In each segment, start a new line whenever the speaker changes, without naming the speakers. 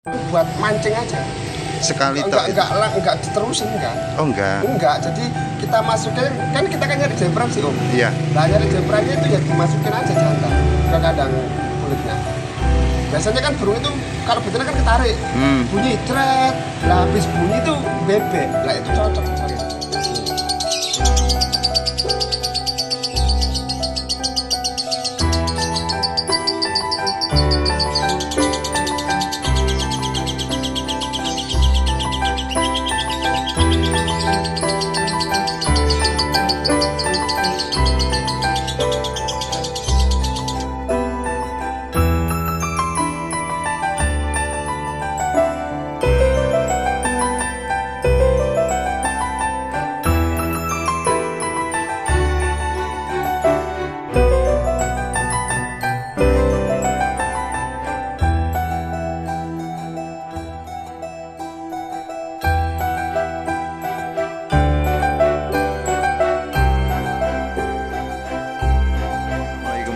Buat mancing aja.
Sekali toh?
Enggak diterusin kan?
Oh enggak?
Enggak, jadi kita masukin, kan kita kan nyari jemperan sih Om.
Iya.
Nah nyari jemperannya itu ya dimasukin aja jantan ke kandang kulitnya. Biasanya kan burung itu kalau betina kan ketarik, bunyi ceret, lah habis bunyi itu bebek, lah itu cocok.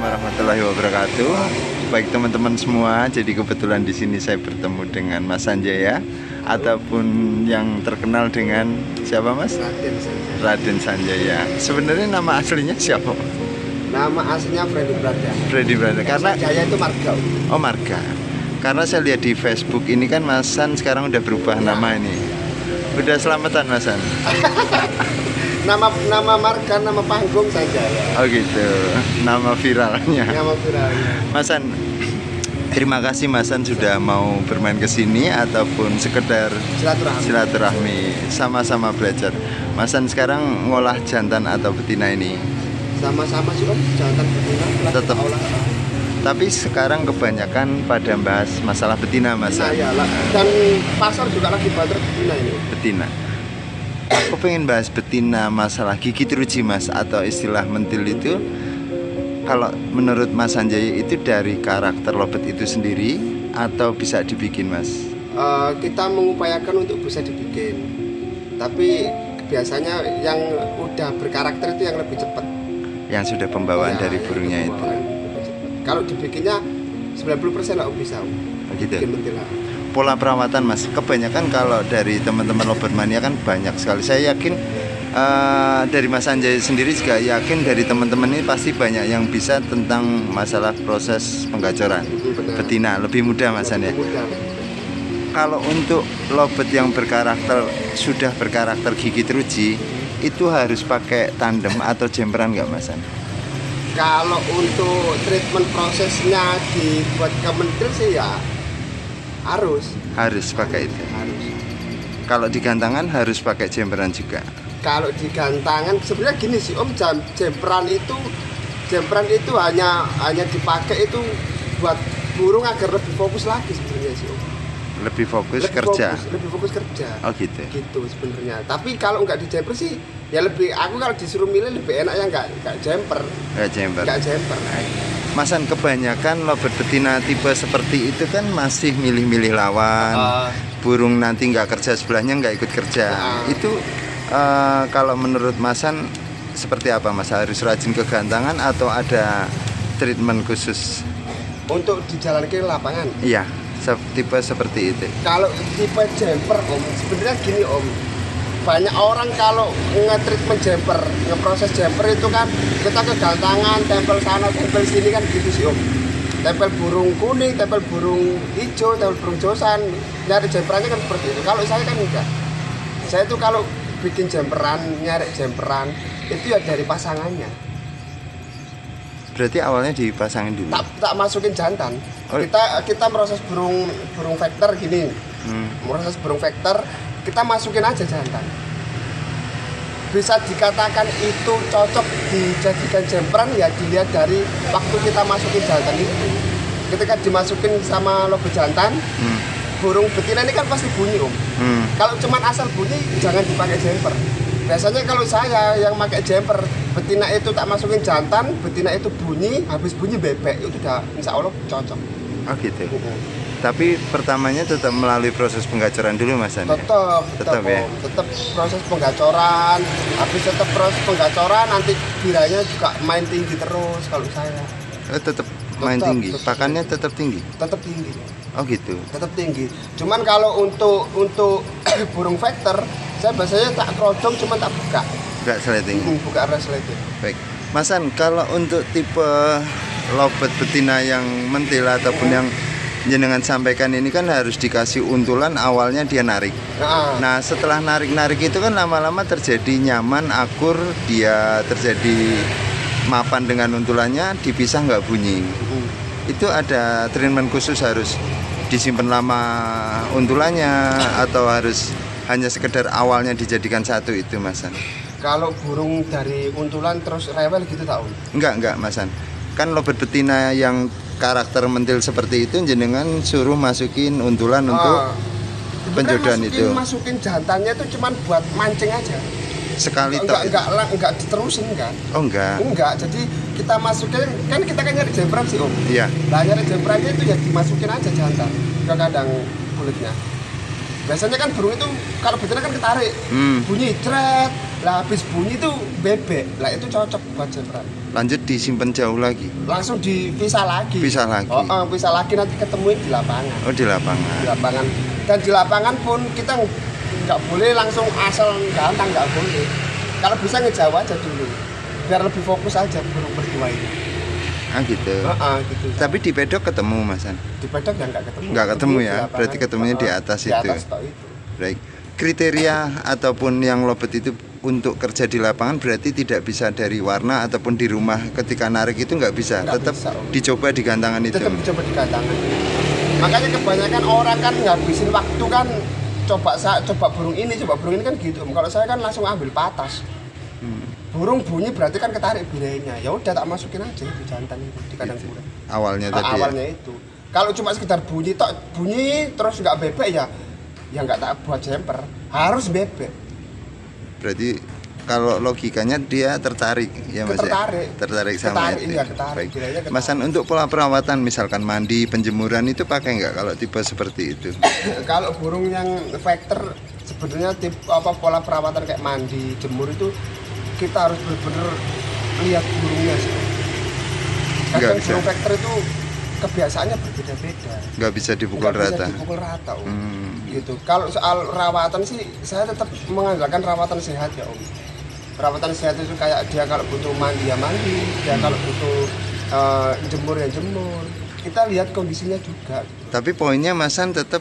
Warahmatullahi wabarakatuh. Baik teman-teman semua, jadi kebetulan di sini saya bertemu dengan Mas Sanjaya ataupun yang terkenal dengan siapa Mas? Raden Sanjaya. Sebenarnya nama aslinya siapa?
Nama aslinya Freddy Brada.
Freddy Brada. Karena
Sanjaya itu marga.
Oh marga. Karena saya lihat di Facebook ini kan Mas San sekarang udah berubah nama ini. Udah selamatan Mas San.
Nama marga, nama panggung saja ya.
Oh gitu, nama viralnya.
Nama viralnya.
Mas San, terima kasih Mas San sudah mau bermain ke sini ataupun sekedar silaturahmi, sama-sama belajar. Mas San sekarang ngolah jantan atau betina ini?
Sama-sama sih Om, jantan betina.
Tetap. Tapi sekarang kebanyakan pada bahas masalah betina Mas San.
Iya, dan pasar juga lagi banter betina ini.
Betina. Aku pengen bahas betina, masalah gigi teruji Mas, atau istilah mentil itu. Kalau menurut Mas Sanjaya itu dari karakter lobet itu sendiri atau bisa dibikin Mas?
Kita mengupayakan untuk bisa dibikin, tapi biasanya yang udah berkarakter itu yang lebih cepat.
Yang sudah pembawaan ya, dari burungnya itu.
Kalau dibikinnya 90% lah bisa.
Begitu.
Bikin mentil lah.
Pola perawatan Mas, kebanyakan kalau dari teman-teman lobet mania kan banyak sekali. Saya yakin dari Mas Sanjaya sendiri juga yakin dari teman-teman ini pasti banyak yang bisa tentang masalah proses penggacoran betina. Lebih mudah Mas San ya. Kalau untuk lobet yang berkarakter sudah berkarakter gigi teruji, itu harus pakai tandem atau jemperan nggak Mas San?
Kalau untuk treatment prosesnya dibuat ke mentil sih ya harus pakai itu. Harus.
Kalau di gantangan harus pakai jemperan juga.
Kalau di gantangan sebenarnya gini sih Om, jemperan itu hanya dipakai itu buat burung agar lebih fokus lagi sebenarnya sih Om.
Lebih fokus kerja. Oh gitu.
Gitu sebenarnya. Tapi kalau nggak dijemper sih ya lebih, aku kalau disuruh milih lebih enak ya nggak jemper. Nggak jemper.
Mas San, kebanyakan lobet betina tipe seperti itu kan masih milih-milih lawan. Burung nanti nggak kerja sebelahnya nggak ikut kerja. Itu kalau menurut Mas San seperti apa Mas? Harus rajin ke gantangan atau ada treatment khusus?
Untuk dijalankan ke lapangan?
Iya, tipe seperti itu.
Kalau tipe jemper Om, sebenarnya gini Om, banyak orang kalau nge-treatment jemper, ngeproses jemper itu kan kita ke gantangan, tempel sana, tempel sini kan gitu sih Om. Tempel burung kuning, tempel burung hijau, tempel burung josan, nyari jemperannya kan seperti itu. Kalau saya kan enggak. Saya tuh kalau bikin jemperan, nyari jemperan, itu ya dari pasangannya.
Berarti awalnya dipasangin dulu?
Tak masukin jantan. Kita proses burung vector gini. Proses burung vector, kita masukin aja jantan. Bisa dikatakan itu cocok dijadikan jemperan ya dilihat dari waktu kita masukin jantan itu. Ketika dimasukin sama lobet jantan, burung betina ini kan pasti bunyi Om. Kalau cuman asal bunyi jangan dipakai jemper. Biasanya kalau saya yang pakai jemper, betina itu tak masukin jantan, betina itu bunyi, habis bunyi bebek itu udah insya Allah cocok.
Oh gitu. Tapi pertamanya tetap melalui proses penggacoran dulu Mas San? Tetap ya? Tetap
proses penggacoran, habis tetap proses penggacoran nanti biranya juga main tinggi terus kalau saya.
Tetap main tinggi? Pakannya tetap tinggi?
Tetap tinggi.
Oh gitu.
Tetap tinggi. Cuman kalau untuk burung vector, saya biasanya tak kerodong, cuman tak buka.
Buka sleting.
Buka resleting.
Baik. Mas An, kalau untuk tipe lobet betina yang mentil ataupun yang jenengan sampaikan ini kan harus dikasih untulan, awalnya dia narik. Nah setelah narik-narik itu kan lama-lama terjadi nyaman, akur, dia terjadi mapan dengan untulannya, dipisah nggak bunyi. Itu ada treatment khusus, harus disimpan lama untulannya atau harus hanya sekedar awalnya dijadikan satu itu, Mas An?
Kalau burung dari untulan terus rewel gitu tahu?
Enggak Mas An. Kan lobet betina yang karakter mentil seperti itu jenengan suruh masukin untulan untuk penjodohan itu.
Masukin jantannya itu cuman buat mancing aja.
Sekali
enggak diterusin kan?
Oh enggak.
Enggak, jadi kita masukin, kan kita kan nyari jempran sih Om.
Iya.
Nah nyari jemprannya itu ya dimasukin aja jantan ke kandang kulitnya. Biasanya kan burung itu kalau betina kan ketarik, bunyi cret, lah habis bunyi itu bebek, lah itu cocok buat jempran.
Lanjut disimpan jauh lagi.
Langsung dipisah lagi.
Pisah lagi.
Pisah lagi, nanti ketemuin di lapangan.
Oh di lapangan.
Di lapangan. Dan di lapangan pun kita nggak boleh langsung asal gantang, nggak boleh. Kalau bisa ngejauh aja dulu, biar lebih fokus aja burung berdua ini.
Gitu.
Gitu.
Tapi di pedok ketemu Mas An?
Di pedok ya nggak ketemu.
Nggak ketemu ya, berarti ketemunya di atas itu.
Di atas itu.
Baik. Kriteria ataupun yang lobet itu untuk kerja di lapangan berarti tidak bisa dari warna ataupun di rumah ketika narik itu nggak bisa. Tetap dicoba di gantangan itu.
Tetap dicoba di gantangan. Makanya kebanyakan orang kan ngabisin waktu kan coba burung ini kan gitu. Kalau saya kan langsung ambil patas. Burung bunyi berarti kan ketarik birainya. Ya udah tak masukin aja di jantan itu di kandang burung.
Awalnya tadi.
Awalnya itu. Kalau cuma sekedar bunyi terus nggak bebek ya nggak tak buat jemper. Harus bebek.
Berarti kalau logikanya dia tertarik ya Mas. Tertarik sama itu.
Iya, tertarik.
Mas An, untuk pola perawatan misalkan mandi, penjemuran itu pakai nggak kalau tipe seperti itu?
Kalau burung yang vector sebenarnya pola perawatan kayak mandi, jemur itu kita harus benar-benar lihat burungnya sih. Kadang burung vector itu kebiasaannya berbeda-beda.
Nggak bisa dipukul rata.
Gitu. Kalau soal rawatan sih saya tetap mengandalkan rawatan sehat ya Om. Perawatan sehat itu kayak dia kalau butuh mandi ya mandi, dia kalau butuh jemur ya jemur. Kita lihat kondisinya juga.
Tapi poinnya Mas An tetap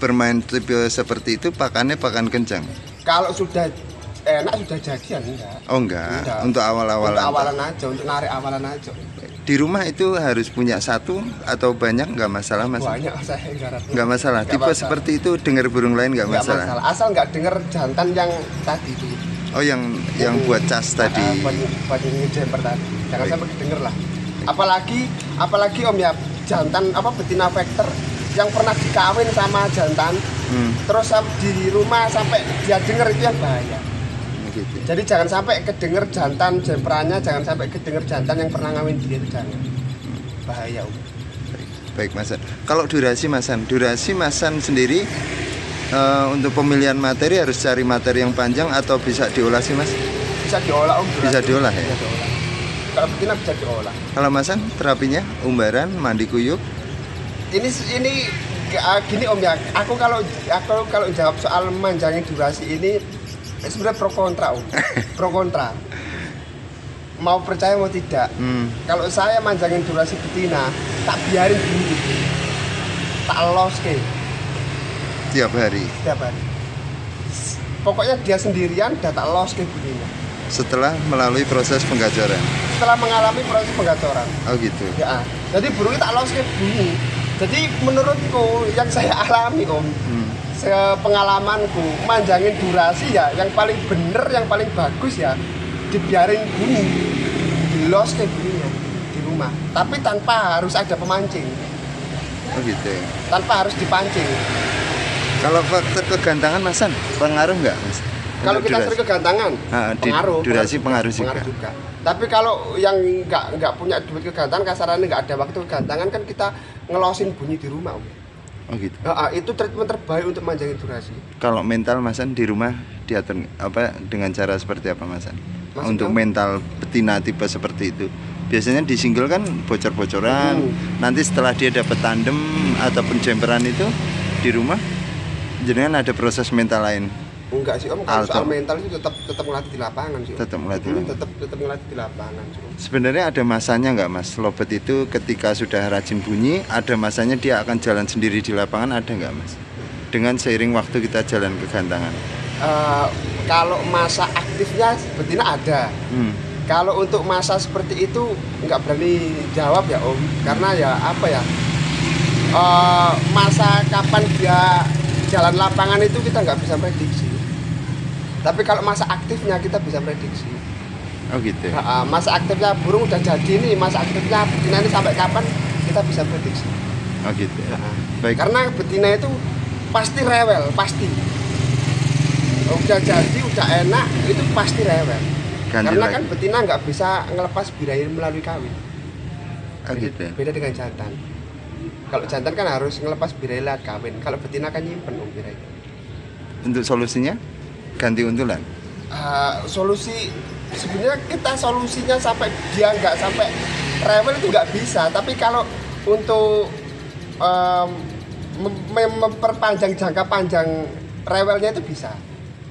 bermain tipe seperti itu pakannya pakan kencang.
Kalau sudah enak sudah jadian enggak?
Oh enggak. Untuk awal-awalan.
Untuk awalan aja, untuk narik awalan aja.
Di rumah itu harus punya satu atau banyak nggak masalah Mas?
Banyak saya
nggak masalah. Tipe seperti itu dengar burung lain nggak masalah.
Asal nggak dengar jantan yang tadi itu.
Oh yang buat cas tadi.
Buat ini jemper tadi. Jangan sampai denger lah. Apalagi Om ya jantan betina vector yang pernah dikawin sama jantan, terus di rumah sampai dia denger itu yang bahaya. Gitu. Jadi jangan sampai kedenger jantan jemperannya, jangan sampai kedenger jantan yang pernah ngawin dia itu jangan. Bahaya Om.
Baik Mas An. Kalau durasi Mas An sendiri untuk pemilihan materi harus cari materi yang panjang atau bisa diolah sih Mas?
Bisa diolah Om.
Bisa diolah ya?
Bisa diolah. Kalau betina bisa diolah.
Kalau Mas An, terapinya umbaran, mandi kuyup? Ini
gini Om ya, aku kalau jawab soal manjangin durasi ini sebenarnya pro kontra Om. Pro kontra. Mau percaya mau tidak. Kalau saya manjangin durasi betina, tak biarin bunyi. Tak los ke.
Tiap hari.
Pokoknya dia sendirian dan tak los ke bunyinya.
Setelah melalui proses penggacoran.
Setelah mengalami proses penggacoran.
Oh gitu.
Ya. Jadi burungnya tak los ke bunyi. Jadi menurutku yang saya alami Om, pengalamanku manjangin durasi ya yang paling bener, yang paling bagus ya dibiarin bunyi, di-los kayak bunyinya di rumah. Tapi tanpa harus ada pemancing.
Oh gitu.
Tanpa harus dipancing.
Kalau faktor kegantangan Mas An, pengaruh nggak Mas?
Kalau kita sering kegantangan, pengaruh.
Durasi pengaruh juga.
Tapi kalau yang nggak punya duit kegantangan, kasarannya nggak ada waktu kegantangan kan kita ngelosin bunyi di rumah Om.
Oh gitu.
Itu treatment terbaik untuk manjangin durasi.
Kalau mental Mas An di rumah diatur dengan cara seperti apa Mas An? Untuk mental betina tipe seperti itu. biasanya di single kan bocor-bocoran. Nanti setelah dia dapat tandem ataupun jemperan itu di rumah, jenengan ada proses mental lain?
Enggak sih Om, kalau soal mental itu tetap melatih di lapangan sih Om.
Tetap melatih.
Tetap melatih di lapangan sih Om.
Sebenarnya ada masanya nggak Mas? Lobet itu ketika sudah rajin bunyi, ada masanya dia akan jalan sendiri di lapangan, ada nggak Mas? Dengan seiring waktu kita jalan ke gantangan.
Kalau masa aktifnya betina ada. Kalau untuk masa seperti itu nggak berani jawab ya Om, karena ya apa ya, masa kapan dia jalan lapangan itu kita nggak bisa prediksi. Tapi kalau masa aktifnya kita bisa prediksi.
Oh gitu.
Masa aktifnya burung udah jadi nih, masa aktifnya betina ini sampai kapan kita bisa prediksi.
Oh gitu. Baik.
Karena betina itu pasti rewel, pasti. Udah jadi, udah enak, itu pasti rewel. Karena lagi. Kan betina nggak bisa ngelepas birahi melalui kawin.
Oh gitu.
Beda dengan jantan. Kalau jantan kan harus ngelepas birahi lewat kawin. Kalau betina kan nyimpen birahi.
Untuk solusinya ganti untulan.
Solusi sebenarnya kita solusinya sampai dia nggak sampai rewel itu nggak bisa. Tapi kalau untuk memperpanjang jangka panjang rewelnya itu bisa.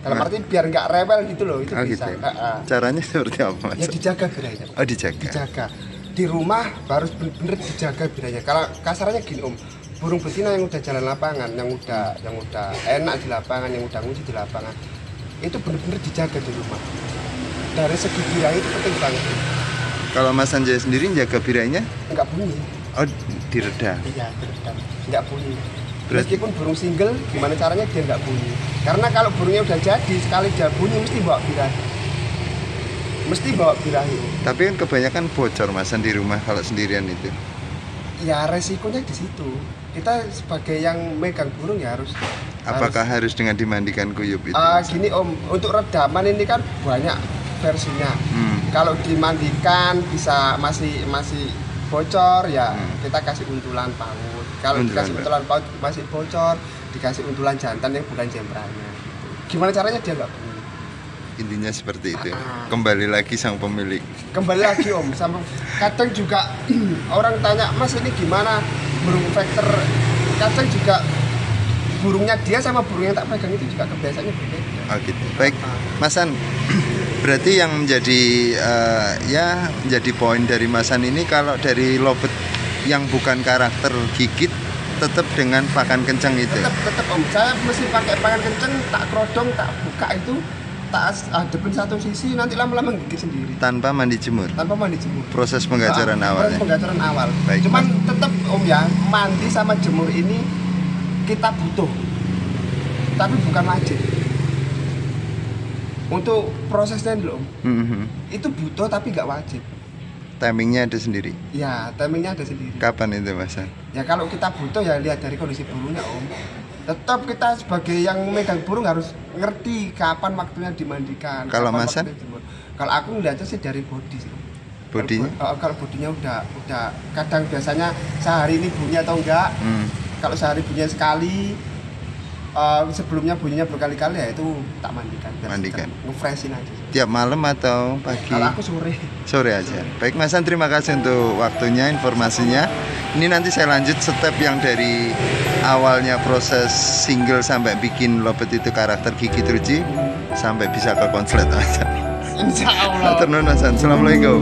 Dalam arti biar nggak rewel gitu loh, itu bisa.
Gitu. Caranya seperti apa Mas?
Ya dijaga birahinya.
Oh dijaga.
Dijaga. Di rumah harus benar-benar dijaga birahinya. Kalau kasarnya gini Om, burung betina yang udah jalan lapangan, yang udah enak di lapangan, yang udah nguji di lapangan, itu benar-benar dijaga di rumah. Dari segi birahi itu penting banget.
Kalau Mas Sanjaya sendiri jaga birahinya?
Enggak bunyi.
Oh direda.
Iya diredam, enggak bunyi. Meskipun burung single, gimana caranya dia nggak bunyi? Karena kalau burungnya udah jadi, sekali dia bunyi mesti bawa birahi. Mesti bawa birahi.
Tapi kan kebanyakan bocor Masan di rumah kalau sendirian itu.
Ya resikonya di situ. Kita sebagai yang megang burung ya harus.
Apakah harus dengan dimandikan kuyup itu?
Gini Om, untuk redaman ini kan banyak versinya. Kalau dimandikan bisa masih bocor ya kita kasih untulan paut. Kalau dikasih untulan paut masih bocor, dikasih untulan jantan yang bukan jemperannya. Gimana caranya dia nggak bunyi?
Intinya seperti itu. Kembali lagi sang pemilik.
Kembali lagi Om, sampai kadang juga orang tanya Mas ini gimana burung vector? Kadang juga burungnya dia sama burung yang tak pegang itu juga kebiasaannya berbeda.
Oh gitu. Baik, Masan. Berarti yang menjadi menjadi poin dari Masan ini kalau dari lobet yang bukan karakter gigit tetap dengan pakan kencang itu.
Tetap Om, saya mesti pakai pakan kencang, tak kerodong, tak buka itu, tak hadapin satu sisi, nanti lama-lama gigit sendiri.
Tanpa mandi jemur.
Tanpa mandi jemur.
Proses penggajaran awal.
Proses penggajaran awal.
Baik,
cuman tetap Om ya, mandi sama jemur ini kita butuh, tapi bukan wajib. Untuk prosesnya dulu Om, itu butuh tapi nggak wajib.
Timingnya ada sendiri?
Ya, timingnya ada sendiri.
Kapan itu Mas?
Ya kalau kita butuh ya lihat dari kondisi burungnya Om. Tetap kita sebagai yang megang burung harus ngerti kapan waktunya dimandikan.
Kalau Masan?
Kalau aku ngeliatnya sih dari body sih.
Bodinya?
Kalau bodinya udah kadang biasanya sehari ini bunyi atau enggak. Kalau sehari bunyi sekali, sebelumnya bunyinya berkali-kali ya itu tak mandikan.
Mandikan.
Ngefreshin aja.
Tiap malam atau pagi?
Kalau aku sore.
Sore aja. Baik Masan, terima kasih untuk waktunya, informasinya. Ini nanti saya lanjut step yang dari awalnya proses single sampai bikin lobet itu karakter gigi teruji sampai bisa ke konslet Masan.
Insya Allah.
Matur nuwun Masan. Assalamualaikum.